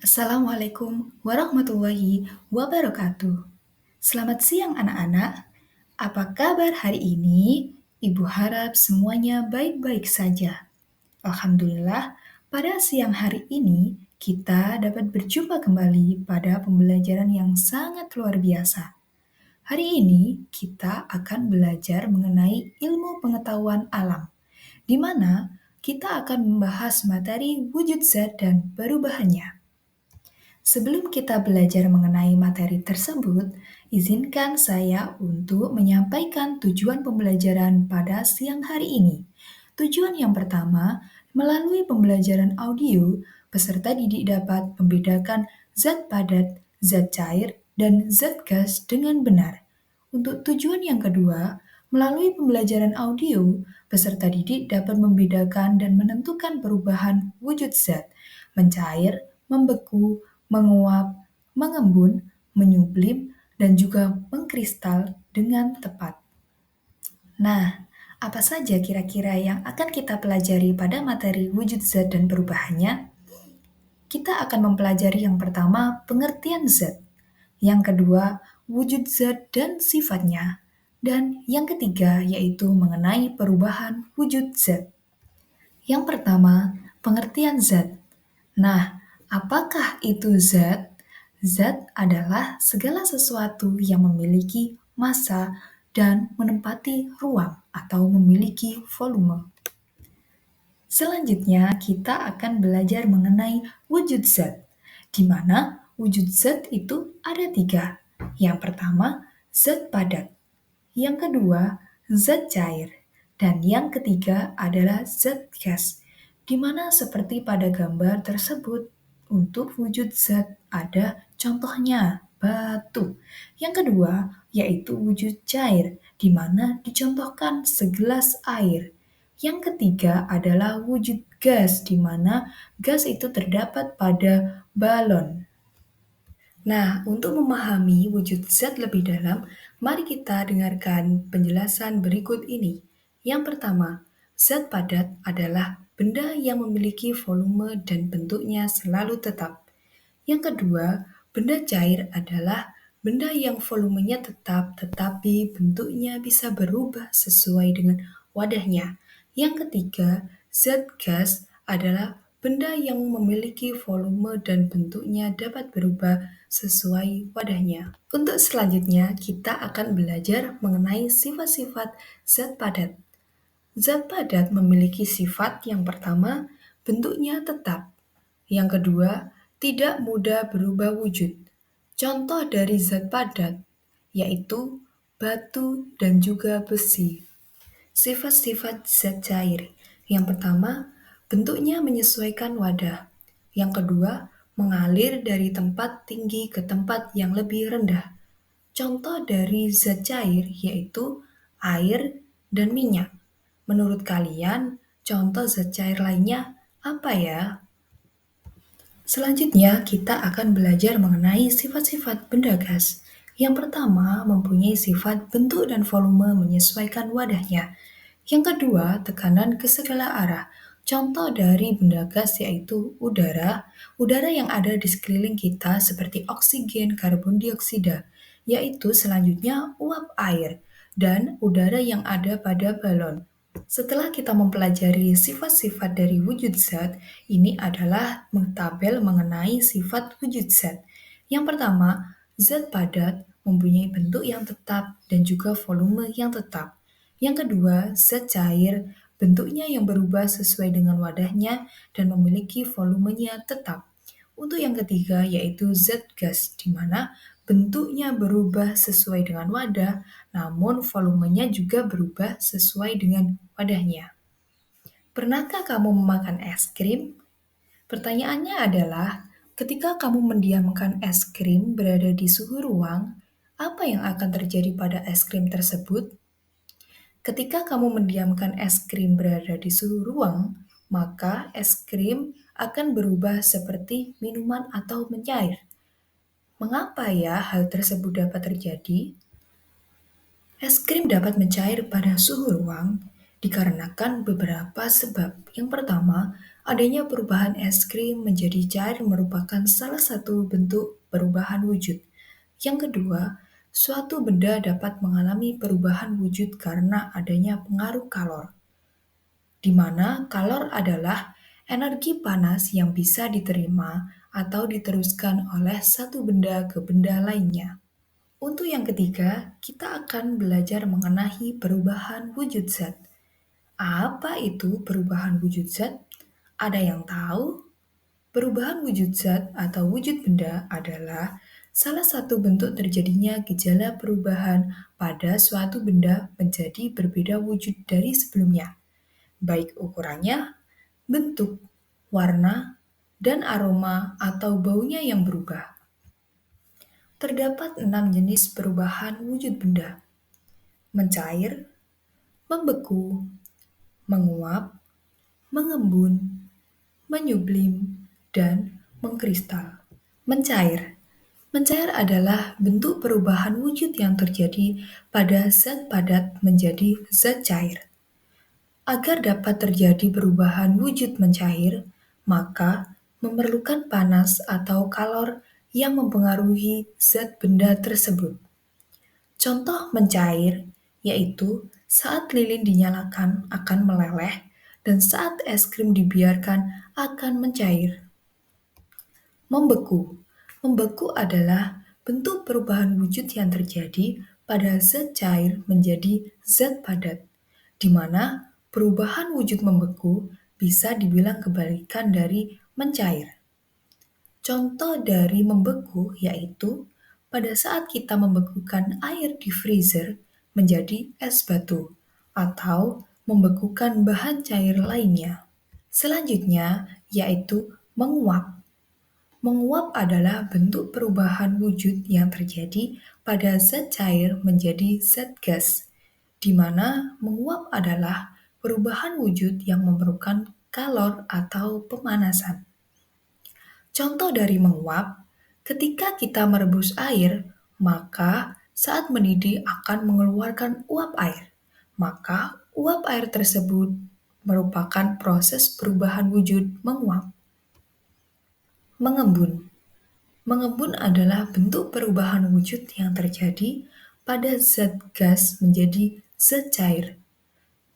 Assalamualaikum warahmatullahi wabarakatuh. Selamat siang anak-anak. Apa kabar hari ini? Ibu harap semuanya baik-baik saja. Alhamdulillah, pada siang hari ini kita dapat berjumpa kembali pada pembelajaran yang sangat luar biasa. Hari ini kita akan belajar mengenai ilmu pengetahuan alam, di mana kita akan membahas materi wujud zat dan perubahannya. Sebelum kita belajar mengenai materi tersebut, izinkan saya untuk menyampaikan tujuan pembelajaran pada siang hari ini. Tujuan yang pertama, melalui pembelajaran audio, peserta didik dapat membedakan zat padat, zat cair, dan zat gas dengan benar. Untuk tujuan yang kedua, melalui pembelajaran audio, peserta didik dapat membedakan dan menentukan perubahan wujud zat, mencair, membeku, menguap, mengembun, menyublim, dan juga mengkristal dengan tepat. Nah, apa saja kira-kira yang akan kita pelajari pada materi wujud zat dan perubahannya? Kita akan mempelajari yang pertama pengertian zat, yang kedua wujud zat dan sifatnya, dan yang ketiga yaitu mengenai perubahan wujud zat. Yang pertama, pengertian zat. Nah, apakah itu zat? Zat adalah segala sesuatu yang memiliki massa dan menempati ruang atau memiliki volume. Selanjutnya, kita akan belajar mengenai wujud zat, di mana wujud zat itu ada tiga. Yang pertama, zat padat. Yang kedua, zat cair. Dan yang ketiga adalah zat gas, di mana seperti pada gambar tersebut, untuk wujud zat ada contohnya batu. Yang kedua, yaitu wujud cair, di mana dicontohkan segelas air. Yang ketiga adalah wujud gas, di mana gas itu terdapat pada balon. Nah, untuk memahami wujud zat lebih dalam, mari kita dengarkan penjelasan berikut ini. Yang pertama, zat padat adalah benda yang memiliki volume dan bentuknya selalu tetap. Yang kedua, benda cair adalah benda yang volumenya tetap tetapi bentuknya bisa berubah sesuai dengan wadahnya. Yang ketiga, zat gas adalah benda yang memiliki volume dan bentuknya dapat berubah sesuai wadahnya. Untuk selanjutnya, kita akan belajar mengenai sifat-sifat zat padat. Zat padat memiliki sifat yang pertama, bentuknya tetap. Yang kedua, tidak mudah berubah wujud. Contoh dari zat padat yaitu batu dan juga besi. Sifat-sifat zat cair. Yang pertama, bentuknya menyesuaikan wadah. Yang kedua, mengalir dari tempat tinggi ke tempat yang lebih rendah. Contoh dari zat cair yaitu air dan minyak. Menurut kalian, contoh zat cair lainnya apa ya? Selanjutnya, kita akan belajar mengenai sifat-sifat benda gas. Yang pertama, mempunyai sifat bentuk dan volume menyesuaikan wadahnya. Yang kedua, tekanan ke segala arah. Contoh dari benda gas yaitu udara, udara yang ada di sekeliling kita seperti oksigen, karbon dioksida, yaitu selanjutnya uap air, dan udara yang ada pada balon. Setelah kita mempelajari sifat-sifat dari wujud zat, ini adalah tabel mengenai sifat wujud zat. Yang pertama, zat padat mempunyai bentuk yang tetap dan juga volume yang tetap. Yang kedua, zat cair bentuknya yang berubah sesuai dengan wadahnya dan memiliki volumenya tetap. Untuk yang ketiga yaitu zat gas, di mana bentuknya berubah sesuai dengan wadah, namun volumenya juga berubah sesuai dengan wadahnya. Pernahkah kamu memakan es krim? Pertanyaannya adalah, ketika kamu mendiamkan es krim berada di suhu ruang, apa yang akan terjadi pada es krim tersebut? Ketika kamu mendiamkan es krim berada di suhu ruang, maka es krim akan berubah seperti minuman atau mencair. Mengapa ya hal tersebut dapat terjadi? Es krim dapat mencair pada suhu ruang dikarenakan beberapa sebab. Yang pertama, Adanya perubahan es krim menjadi cair merupakan salah satu bentuk perubahan wujud. Yang kedua, suatu benda dapat mengalami perubahan wujud karena adanya pengaruh kalor, di mana kalor adalah energi panas yang bisa diterima atau diteruskan oleh satu benda ke benda lainnya. Untuk yang ketiga, kita akan belajar mengenai perubahan wujud zat. Apa itu perubahan wujud zat? Ada yang tahu? Perubahan wujud zat atau wujud benda adalah salah satu bentuk terjadinya gejala perubahan pada suatu benda menjadi berbeda wujud dari sebelumnya, baik ukurannya, bentuk, warna, dan aroma atau baunya yang berubah. Terdapat 6 jenis perubahan wujud benda: mencair, membeku, menguap, mengembun, menyublim, dan mengkristal. Mencair. Mencair adalah bentuk perubahan wujud yang terjadi pada zat padat menjadi zat cair. Agar dapat terjadi perubahan wujud mencair, maka memerlukan panas atau kalor yang mempengaruhi zat benda tersebut. Contoh mencair yaitu saat lilin dinyalakan akan meleleh dan saat es krim dibiarkan akan mencair. Membeku. Membeku adalah bentuk perubahan wujud yang terjadi pada zat cair menjadi zat padat, di mana perubahan wujud membeku bisa dibilang kebalikan dari mencair. Contoh dari membeku yaitu pada saat kita membekukan air di freezer menjadi es batu atau membekukan bahan cair lainnya. Selanjutnya yaitu menguap. Menguap adalah bentuk perubahan wujud yang terjadi pada zat cair menjadi zat gas, di mana menguap adalah perubahan wujud yang memerlukan kalor atau pemanasan. Contoh dari menguap, ketika kita merebus air, maka saat mendidih akan mengeluarkan uap air. Maka uap air tersebut merupakan proses perubahan wujud menguap. Mengembun. Mengembun adalah bentuk perubahan wujud yang terjadi pada zat gas menjadi zat cair.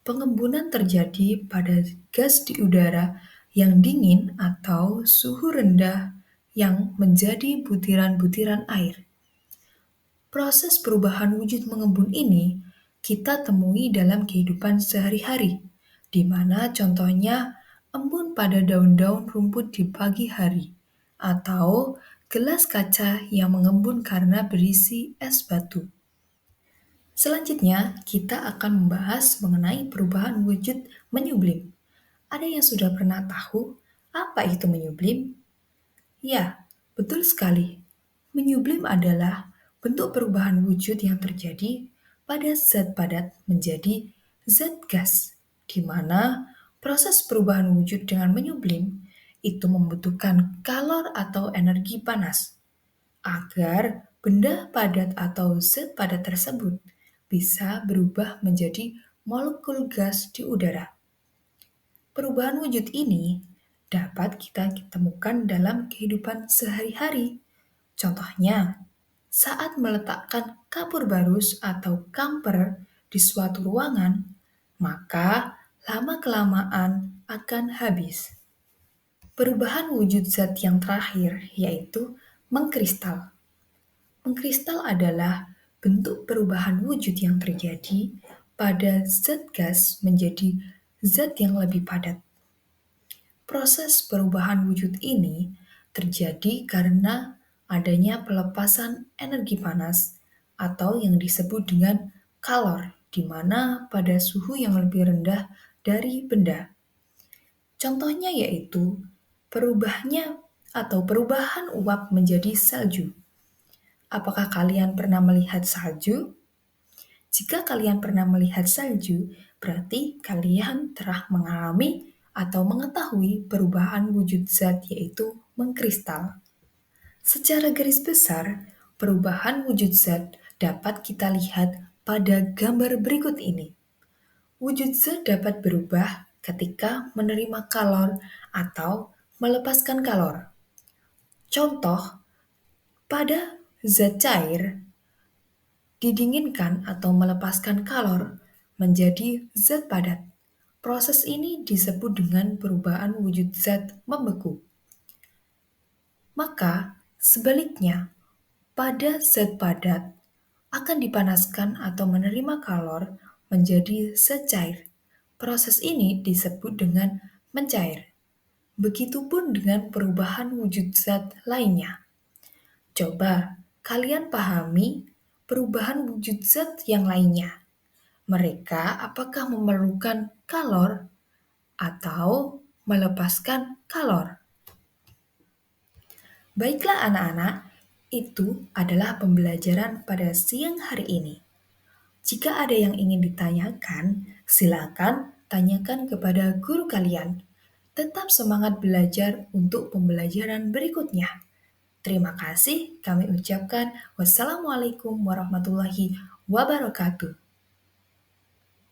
Pengembunan terjadi pada gas di udara yang dingin atau suhu rendah yang menjadi butiran-butiran air. Proses perubahan wujud mengembun ini kita temui dalam kehidupan sehari-hari, di mana contohnya embun pada daun-daun rumput di pagi hari, atau gelas kaca yang mengembun karena berisi es batu. Selanjutnya, kita akan membahas mengenai perubahan wujud menyublim. Ada yang sudah pernah tahu apa itu menyublim? Ya, betul sekali. Menyublim adalah bentuk perubahan wujud yang terjadi pada zat padat menjadi zat gas, di mana proses perubahan wujud dengan menyublim itu membutuhkan kalor atau energi panas agar benda padat atau zat padat tersebut bisa berubah menjadi molekul gas di udara. Perubahan wujud ini dapat kita temukan dalam kehidupan sehari-hari. Contohnya, saat meletakkan kapur barus atau kamper di suatu ruangan, maka lama-kelamaan akan habis. Perubahan wujud zat yang terakhir yaitu mengkristal. Mengkristal adalah bentuk perubahan wujud yang terjadi pada zat gas menjadi zat yang lebih padat. Proses perubahan wujud ini terjadi karena adanya pelepasan energi panas atau yang disebut dengan kalor, di mana pada suhu yang lebih rendah dari benda. Contohnya yaitu perubahnya atau perubahan uap menjadi salju. Apakah kalian pernah melihat salju? Jika kalian pernah melihat salju, berarti kalian telah mengalami atau mengetahui perubahan wujud zat yaitu mengkristal. Secara garis besar, perubahan wujud zat dapat kita lihat pada gambar berikut ini. Wujud zat dapat berubah ketika menerima kalor atau melepaskan kalor. Contoh, pada zat cair, didinginkan atau melepaskan kalor menjadi zat padat. Proses ini disebut dengan perubahan wujud zat membeku. Maka, sebaliknya, pada zat padat akan dipanaskan atau menerima kalor menjadi zat cair. Proses ini disebut dengan mencair. Begitupun dengan perubahan wujud zat lainnya. Coba kalian pahami perubahan wujud zat yang lainnya. Mereka apakah memerlukan kalor atau melepaskan kalor? Baiklah anak-anak, itu adalah pembelajaran pada siang hari ini. Jika ada yang ingin ditanyakan, silakan tanyakan kepada guru kalian. Tetap semangat belajar untuk pembelajaran berikutnya. Terima kasih kami ucapkan. Wassalamualaikum warahmatullahi wabarakatuh.